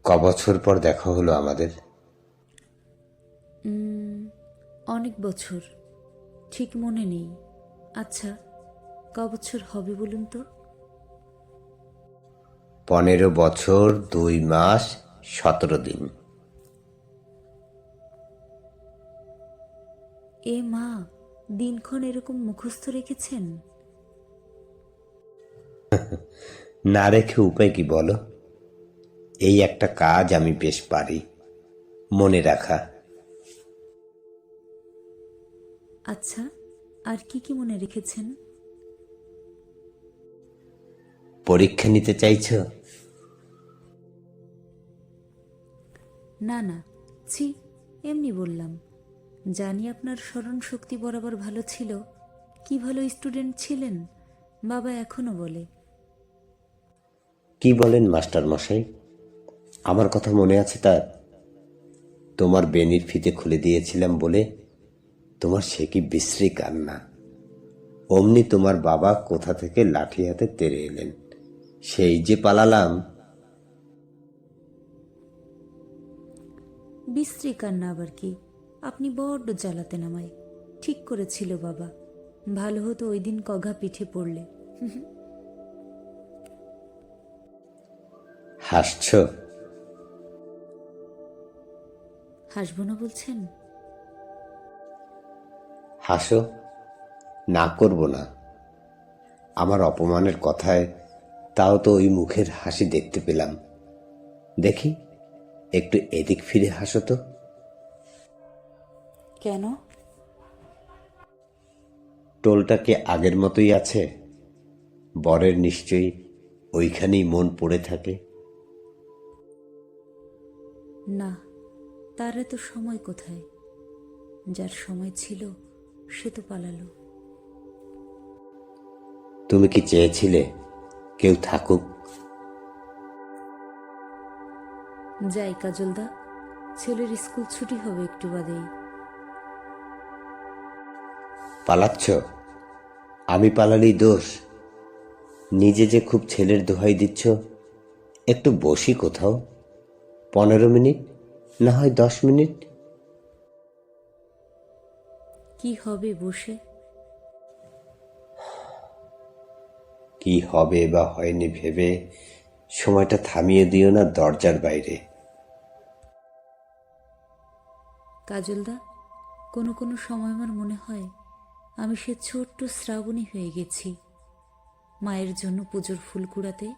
কবছর পর দেখা হলো আমাদের? অনেক বছর, ঠিক মনে নেই। আচ্ছা, ক বছর হবে বলুন তো? 15 বছর 2 মাস 17 দিন। এ মা, দিনক্ষণ এরকম মুখস্থ রেখেছেন? না রেখে উপায় কি বলো? এই একটা কাজ আমি বেশ পারি, মনে রাখা। আচ্ছা, আর কি কি মনে রেখেছেন? পরীক্ষা নিতে চাইছো? না না, ছি, এমনি বললাম। জানি আপনার স্মরণ শক্তি বরাবর ভালো ছিল। কি ভালো স্টুডেন্ট ছিলেন, বাবা এখনো বলে। কি বলেন মাস্টার মশাই? আমার কথা মনে আছে তার? তোমার বেনির ফিতে খুলে দিয়েছিলাম বলে তোমার সে কি বিশ্রী কান্না! অমনি তোমার বাবা কোথা থেকে লাঠি হাতে তেড়ে এলেন, সেই যে পালালাম। বিশ্রী কান্না আবার কি? আপনি বড্ড জ্বালাতেন আমায়। ঠিক করেছিল বাবা, ভালো হতো ওই দিন কঘা পিঠে পড়লে। হাসছ? হাসব না বলছেন? হাসো, না করব না। আমার অপমানের কথায় তাও তো ওই মুখের হাসি দেখতে পেলাম। দেখি, একটু এদিক ফিরে হাসো তো। কেন? টোলটা কি আগের মতোই আছে? বরের নিশ্চয়ই ওইখানেই মন পড়ে থাকে। না, তার এত সময় কোথায়? যার সময় ছিল সে তো পালালো। তুমি কি চেয়েছিলে কেউ থাকুক? যাই কাজলদা, ছেলের স্কুল ছুটি হবে একটু বাদেই। পালাচ্ছ? আমি পালালেই দোষ? নিজে যে খুব ছেলের দোহাই দিচ্ছ। একটু বসি কোথাও, 15 মিনিট, না হয় 10 মিনিট। কি হবে বসে? কি হবে বা হয়নি ভেবে সময়টা থামিয়ে দিও না দরজার বাইরে। কাজলদা, কোনো কোনো সময় আমার মনে হয় আমি সে ছোট্ট শ্রাবণী হয়ে গেছি, মায়ের জন্য পুজোর ফুল কুড়াতে।